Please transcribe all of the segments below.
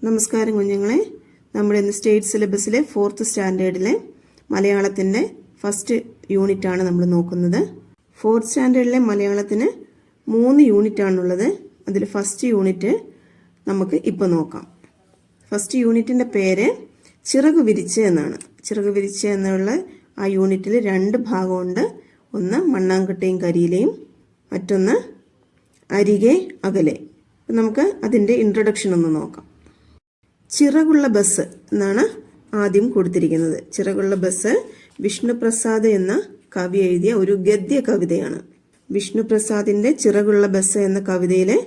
നമസ്കാരം കുഞ്ഞുങ്ങളെ. നമ്മുടെ ഇന്ന് സ്റ്റേറ്റ് സിലബസിലെ 4th സ്റ്റാൻഡേർഡിലെ മലയാളത്തിൻ്റെ ഫസ്റ്റ് യൂണിറ്റാണ് നമ്മൾ നോക്കുന്നത്. 4th സ്റ്റാൻഡേർഡിലെ മലയാളത്തിന് 3 യൂണിറ്റാണുള്ളത്. അതിൽ ഫസ്റ്റ് യൂണിറ്റ് നമുക്ക് ഇപ്പോൾ നോക്കാം. ഫസ്റ്റ് യൂണിറ്റിൻ്റെ പേര് ചിറക് വിരിച്ച് എന്നാണ്. ചിറക് വിരിച്ച് എന്നുള്ള ആ യൂണിറ്റിൽ 2 ഭാഗമുണ്ട്. ഒന്ന് മണ്ണാങ്കട്ടയും കരിയിലയും, മറ്റൊന്ന് അരികെ അകലെ. നമുക്ക് അതിൻ്റെ ഇൻട്രൊഡക്ഷൻ ഒന്ന് നോക്കാം. ചിറകുള്ള ബസ് എന്നാണ് ആദ്യം കൊടുത്തിരിക്കുന്നത്. ചിറകുള്ള ബസ് വിഷ്ണുപ്രസാദ് എന്ന കവി എഴുതിയ ഒരു ഗദ്യ കവിതയാണ്. വിഷ്ണുപ്രസാദിന്റെ ചിറകുള്ള ബസ് എന്ന കവിതയിലെ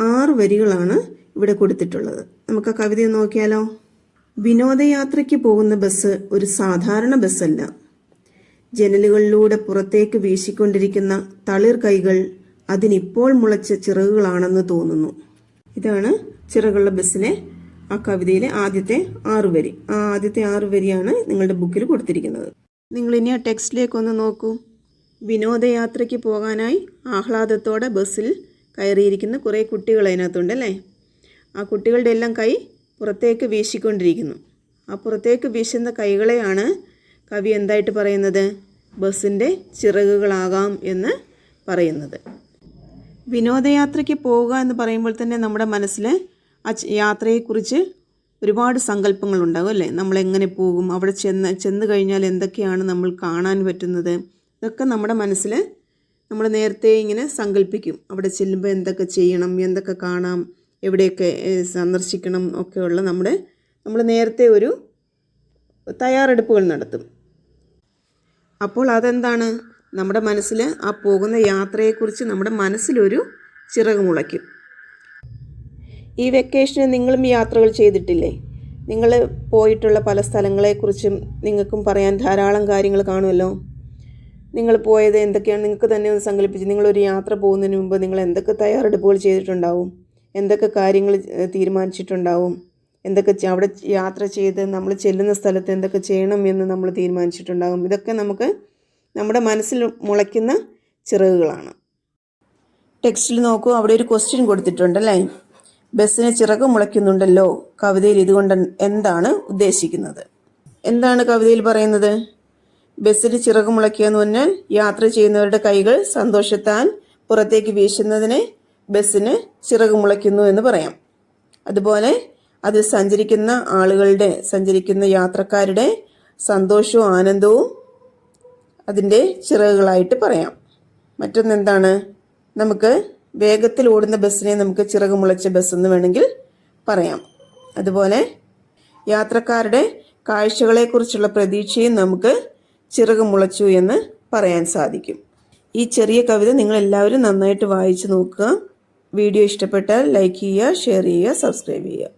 6 വരികളാണ് ഇവിടെ കൊടുത്തിട്ടുള്ളത്. നമുക്ക് ആ കവിത നോക്കിയാലോ. വിനോദയാത്രയ്ക്ക് പോകുന്ന ബസ് ഒരു സാധാരണ ബസ്സല്ല. ജനലുകളിലൂടെ പുറത്തേക്ക് വീശിക്കൊണ്ടിരിക്കുന്ന തളിർ കൈകൾ അതിനിപ്പോൾ മുളച്ച ചിറകുകളാണെന്ന് തോന്നുന്നു. ഇതാണ് ചിറകുള്ള ബസ്സിലെ ആ കവിതയിലെ ആദ്യത്തെ 6 വരി. ആ ആദ്യത്തെ 6 വരിയാണ് നിങ്ങളുടെ ബുക്കിൽ കൊടുത്തിരിക്കുന്നത്. നിങ്ങൾ ഇനി ആ ടെക്സ്റ്റിലേക്ക് ഒന്ന് നോക്കൂ. വിനോദയാത്രയ്ക്ക് പോകാനായി ആഹ്ലാദത്തോടെ ബസ്സിൽ കയറിയിരിക്കുന്ന കുറേ കുട്ടികൾ അതിനകത്തുണ്ട് അല്ലേ. ആ കുട്ടികളുടെ എല്ലാം കൈ പുറത്തേക്ക് വീശിക്കൊണ്ടിരിക്കുന്നു. ആ പുറത്തേക്ക് വീശുന്ന കൈകളെയാണ് കവി എന്തായിട്ട് പറയുന്നത്? ബസ്സിൻ്റെ ചിറകുകളാകാം എന്ന് പറയുന്നത്. വിനോദയാത്രയ്ക്ക് പോവുക എന്ന് പറയുമ്പോൾ തന്നെ നമ്മുടെ മനസ്സിൽ ആ യാത്രയെക്കുറിച്ച് ഒരുപാട് സങ്കല്പങ്ങളുണ്ടാകും അല്ലേ. നമ്മളെങ്ങനെ പോകും, അവിടെ ചെന്ന് കഴിഞ്ഞാൽ എന്തൊക്കെയാണ് നമ്മൾ കാണാൻ പറ്റുന്നത്, ഇതൊക്കെ നമ്മുടെ മനസ്സിൽ നമ്മൾ നേരത്തെ ഇങ്ങനെ സങ്കല്പിക്കും. അവിടെ ചെല്ലുമ്പോൾ എന്തൊക്കെ ചെയ്യണം, എന്തൊക്കെ കാണാം, എവിടെയൊക്കെ സന്ദർശിക്കണം ഒക്കെയുള്ള നമ്മൾ നേരത്തെ ഒരു തയ്യാറെടുപ്പുകൾ നടത്തും. അപ്പോൾ അതെന്താണ്, നമ്മുടെ മനസ്സിൽ ആ പോകുന്ന യാത്രയെക്കുറിച്ച് നമ്മുടെ മനസ്സിലൊരു ചിറക് മുളയ്ക്കും. ഈ വെക്കേഷന് നിങ്ങളും യാത്രകൾ ചെയ്തിട്ടില്ലേ? നിങ്ങൾ പോയിട്ടുള്ള പല സ്ഥലങ്ങളെക്കുറിച്ചും നിങ്ങൾക്കും പറയാൻ ധാരാളം കാര്യങ്ങൾ കാണുമല്ലോ. നിങ്ങൾ പോയത് എന്തൊക്കെയാണ് നിങ്ങൾക്ക് തന്നെ ഒന്ന് സങ്കല്പിച്ച്. നിങ്ങളൊരു യാത്ര പോകുന്നതിന് മുമ്പ് നിങ്ങൾ എന്തൊക്കെ തയ്യാറെടുപ്പുകൾ ചെയ്തിട്ടുണ്ടാവും, എന്തൊക്കെ കാര്യങ്ങൾ തീരുമാനിച്ചിട്ടുണ്ടാവും, എന്തൊക്കെ അവിടെ യാത്ര ചെയ്ത് നമ്മൾ ചെല്ലുന്ന സ്ഥലത്ത് എന്തൊക്കെ ചെയ്യണം എന്ന് നമ്മൾ തീരുമാനിച്ചിട്ടുണ്ടാകും. ഇതൊക്കെ നമുക്ക് നമ്മുടെ മനസ്സിൽ മുളയ്ക്കുന്ന ചിറകുകളാണ്. ടെക്സ്റ്റിൽ നോക്കൂ, അവിടെ ഒരു ക്വസ്റ്റ്യൻ കൊടുത്തിട്ടുണ്ടല്ലേ. ബസ്സിന് ചിറക് മുളയ്ക്കുന്നുണ്ടല്ലോ, കവിതയിൽ ഇതുകൊണ്ട് എന്താണ് ഉദ്ദേശിക്കുന്നത്? എന്താണ് കവിതയിൽ പറയുന്നത്? ബസ്സിന് ചിറക് മുളയ്ക്കുക എന്ന് പറഞ്ഞാൽ യാത്ര ചെയ്യുന്നവരുടെ കൈകൾ സന്തോഷത്താൽ പുറത്തേക്ക് വീശുന്നതിനെ ബസ്സിന് ചിറക് മുളയ്ക്കുന്നു എന്ന് പറയാം. അതുപോലെ അത് സഞ്ചരിക്കുന്ന യാത്രക്കാരുടെ സന്തോഷവും ആനന്ദവും അതിൻ്റെ ചിറകുകളായിട്ട് പറയാം. മറ്റൊന്നെന്താണ്, നമുക്ക് വേഗത്തിൽ ഓടുന്ന ബസ്സിനെ നമുക്ക് ചിറക് മുളച്ച ബസ് എന്ന് വേണമെങ്കിൽ പറയാം. അതുപോലെ യാത്രക്കാരുടെ കാഴ്ചകളെക്കുറിച്ചുള്ള പ്രതീക്ഷയും നമുക്ക് ചിറക് മുളച്ചു എന്ന് പറയാൻ സാധിക്കും. ഈ ചെറിയ കവിത നിങ്ങളെല്ലാവരും നന്നായിട്ട് വായിച്ചു നോക്കുക. വീഡിയോ ഇഷ്ടപ്പെട്ടാൽ ലൈക്ക് ചെയ്യുക, ഷെയർ ചെയ്യുക, സബ്സ്ക്രൈബ് ചെയ്യുക.